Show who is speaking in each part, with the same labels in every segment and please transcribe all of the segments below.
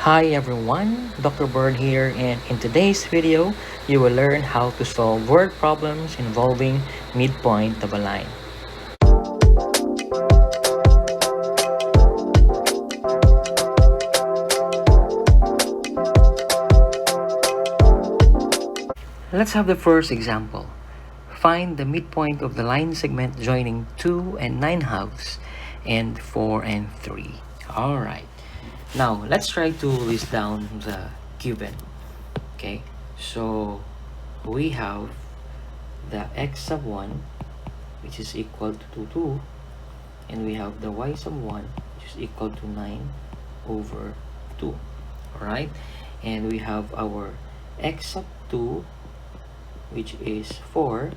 Speaker 1: Hi everyone, Dr. Bird here, and in today's video, you will learn how to solve word problems involving midpoint of a line. Let's have the first example. Find the midpoint of the line segment joining 2 and 9/2 and 4 and 3. Alright, now let's try to list down the given. Okay, so we have the x sub 1, which is equal to 2, and we have the y sub 1, which is equal to 9 over 2. Alright, and we have our x sub 2, which is 4,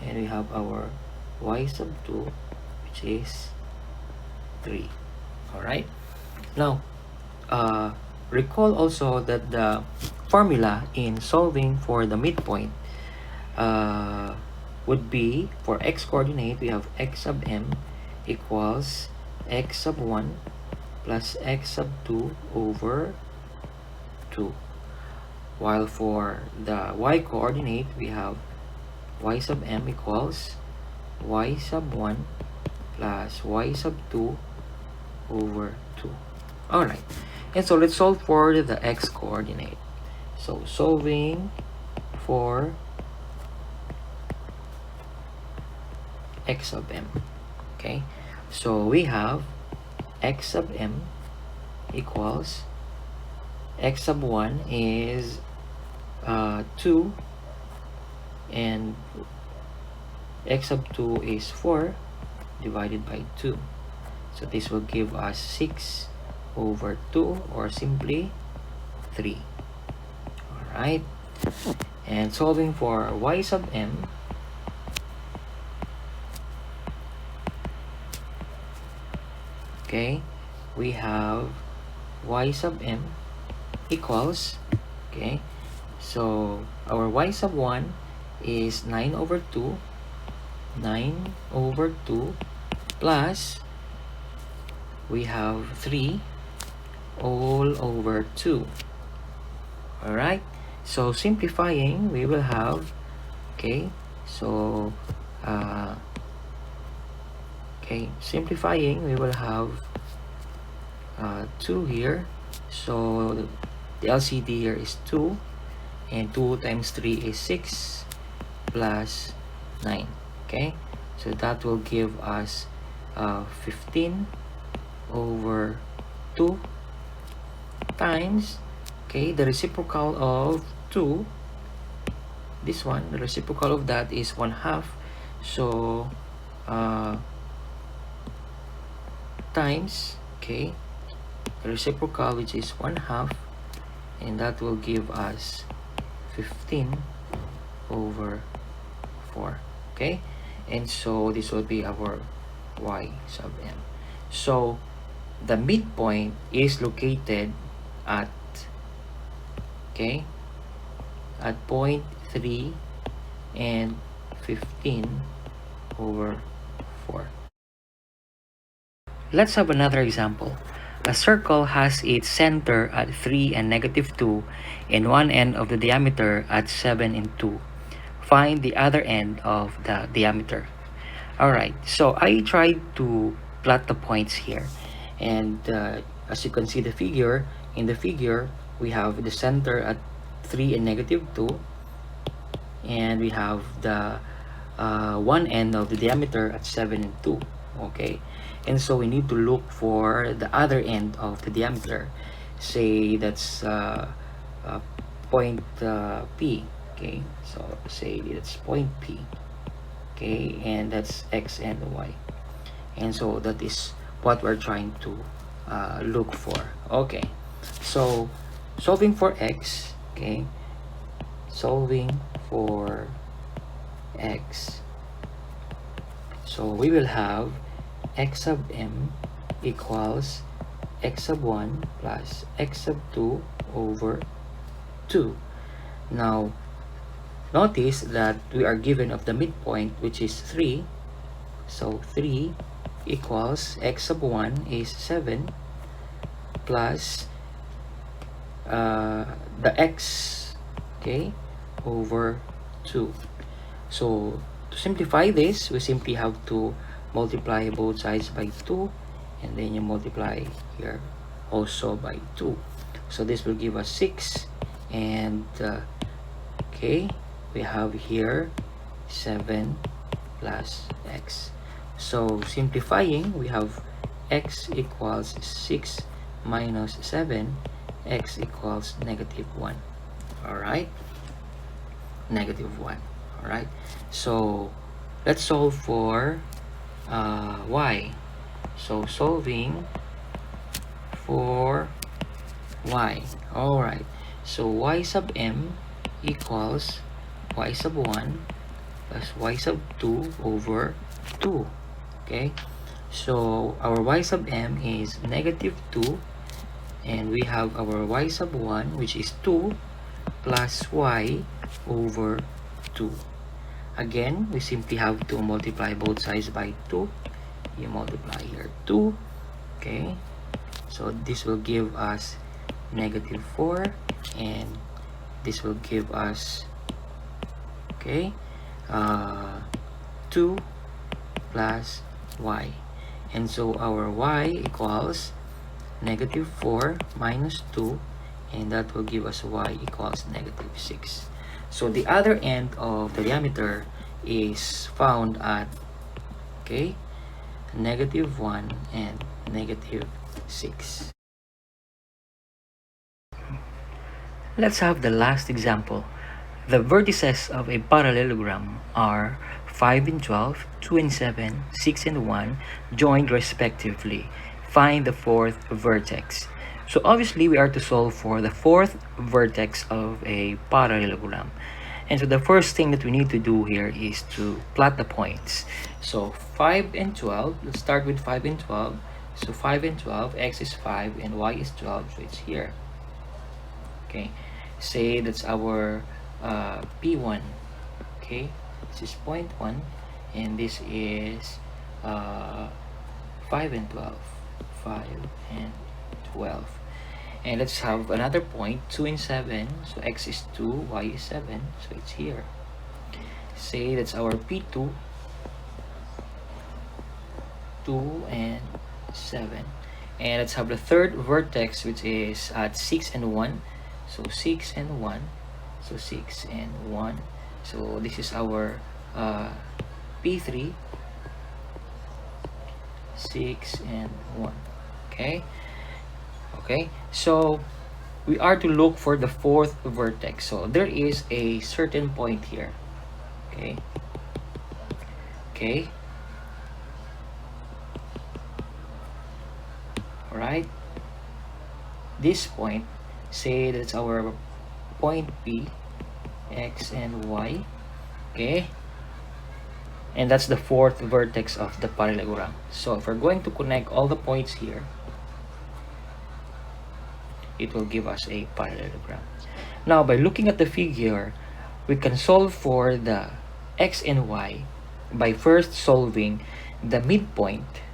Speaker 1: and we have our y sub 2, which is 3. Alright, now recall also that the formula in solving for the midpoint would be, for x coordinate, we have x sub m equals x sub 1 plus x sub 2 over 2. While for the y coordinate, we have y sub m equals y sub 1 plus y sub 2 over 2. Alright, and so let's solve for the x coordinate. So solving for x sub m. Okay, so we have x sub m equals x sub 1 is 2, and x sub 2 is 4 divided by 2. So this will give us 6 over 2, or simply 3. Alright, and solving for y sub m, okay, we have y sub m equals, okay, so our y sub 1 is 9 over 2 plus we have 3 all over 2. Alright, so simplifying, we will have, okay, so simplifying, we will have 2 here, so the LCD here is 2, and 2 times 3 is 6 plus 9. Okay, so that will give us 15 over 2 times, okay, the reciprocal of 2, this one, the reciprocal of that is 1/2, so times, okay, the reciprocal, which is 1/2, and that will give us 15 over 4. Okay, and so this will be our y sub m. So the midpoint is located at, okay, at point 3 and 15 over 4. Let's have another example. A circle has its center at 3 and -2 and one end of the diameter at 7 and 2. Find the other end of the diameter. Alright, so I tried to plot the points here, and as you can see the figure, in the figure we have the center at 3 and -2, and we have the one end of the diameter at 7 and 2. Okay, and so we need to look for the other end of the diameter, say that's point P. Okay, so say that's point P, okay, and that's x and y, and so that is what we're trying to look for. Okay, so solving for x, okay, solving for x, so we will have x sub m equals x sub 1 plus x sub 2 over 2. Now notice that we are given of the midpoint, which is 3, so 3 equals x sub 1 is 7 plus the x, okay, over 2. So to simplify this, we simply have to multiply both sides by 2, and then you multiply here also by 2. So this will give us 6, and okay, we have here 7 plus x. So simplifying, we have x equals 6 minus 7, x equals -1. Alright, -1. Alright, so let's solve for y. So solving for y. Alright, so y sub m equals y sub 1 plus y sub 2 over 2. Okay, so our y sub m is -2, and we have our y sub 1, which is 2, plus y over 2. Again, we simply have to multiply both sides by 2. You multiply here 2. Okay, so this will give us -4, and this will give us, okay, 2 plus y. And so our y equals -4 minus 2, and that will give us y equals -6. So the other end of the diameter is found at, okay, -1 and -6. Let's have the last example. The vertices of a parallelogram are 5 and 12, 2 and 7, 6 and 1, joined respectively. Find the fourth vertex. So obviously we are to solve for the fourth vertex of a parallelogram. And so the first thing that we need to do here is to plot the points. So 5 and 12, let's start with 5 and 12. So 5 and 12, x is 5 and y is 12, so it's here. Okay, say that's our P1. Okay, this is point 1, and this is 5 and 12. 5 and 12. And let's have another point, 2 and 7. So x is 2, y is 7, so it's here. Say that's our P2, 2 and 7. And let's have the third vertex, which is at 6 and 1. So 6 and 1. So 6 and 1. So this is our P3, 6 and 1. Okay. Okay, so we are to look for the fourth vertex. So there is a certain point here. Okay. Okay. All right. This point, say that's our point P, x and y. Okay. And that's the fourth vertex of the parallelogram. So if we're going to connect all the points here, it will give us a parallelogram. Now, by looking at the figure, we can solve for the x and y by first solving the midpoint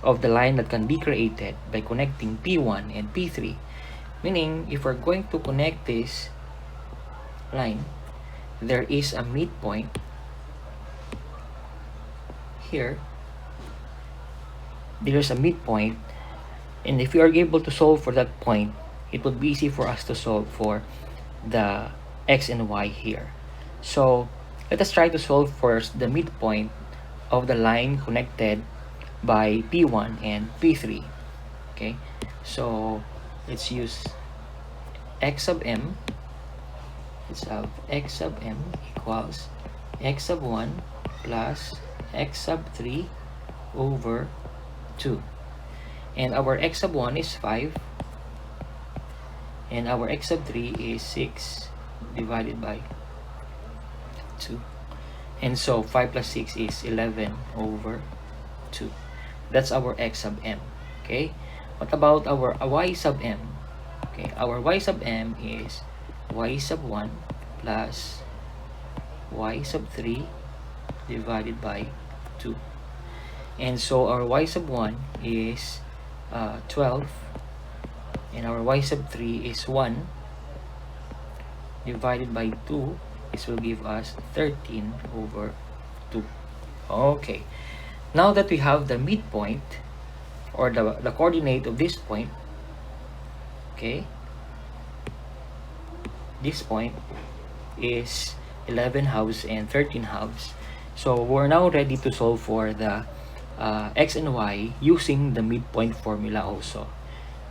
Speaker 1: of the line that can be created by connecting P1 and P3. Meaning, if we're going to connect this line, there is a midpoint here. There's a midpoint, and if we are able to solve for that point, it would be easy for us to solve for the x and y here. So let us try to solve first the midpoint of the line connected by P1 and P3. Okay, so let's use x sub m. Let's have x sub m equals x sub 1 plus x sub 3 over 2. And our x sub 1 is 5, and our x sub 3 is 6 divided by 2. And so 5 plus 6 is 11 over 2. That's our x sub m. Okay, what about our y sub m? Okay, our y sub m is y sub 1 plus y sub 3 divided by 2. And so our y sub 1 is 12, and our y sub 3 is 1 divided by 2. This will give us 13 over 2. Okay, now that we have the midpoint or the coordinate of this point, okay, this point is 11 halves and 13 halves. So we're now ready to solve for the x and y using the midpoint formula also.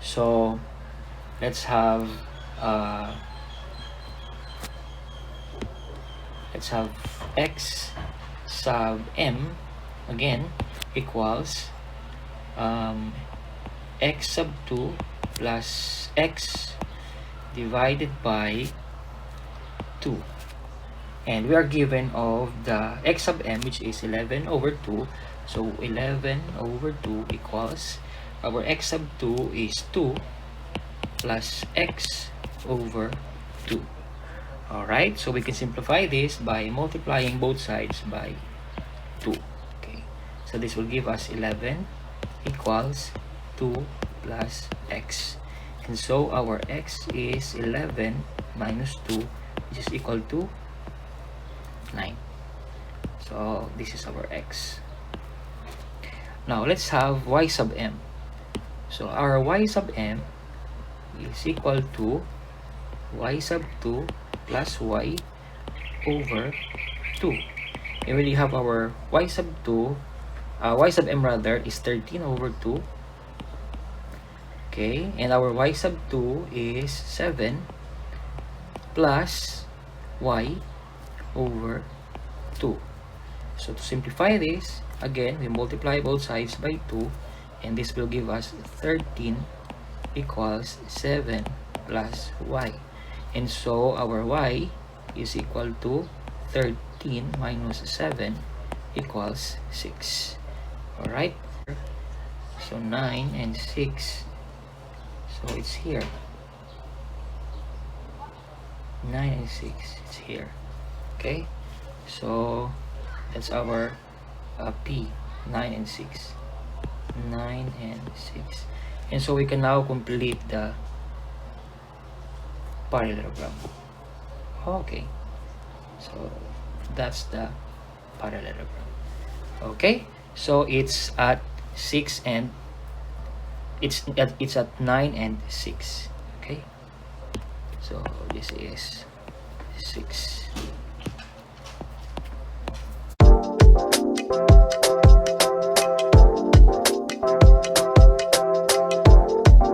Speaker 1: So let's have x sub m again equals x sub 2 plus x divided by 2, and we are given of the x sub m, which is 11 over 2. So 11 over 2 equals, our x sub 2 is 2 plus x over 2. Alright, so we can simplify this by multiplying both sides by 2. Okay, so this will give us 11 equals 2 plus x. And so our x is 11 minus 2, which is equal to 9. So this is our x. Now let's have y sub m. So our y sub m is equal to y sub 2 plus y over 2. And when you have our y sub 2, y sub m rather is 13 over 2. Okay, and our y sub 2 is 7 plus y over 2. So to simplify this, again, we multiply both sides by 2, and this will give us 13 equals 7 plus y. And so our y is equal to 13 minus 7 equals 6. Alright, so 9 and 6, so it's here. 9 and 6, it's here. Okay, so that's our P, 9 and 6. 9 and 6. And so we can now complete the parallelogram. Okay, so that's the parallelogram. Okay, so it's at 6 and it's at 9 and 6. Okay, so this is 6.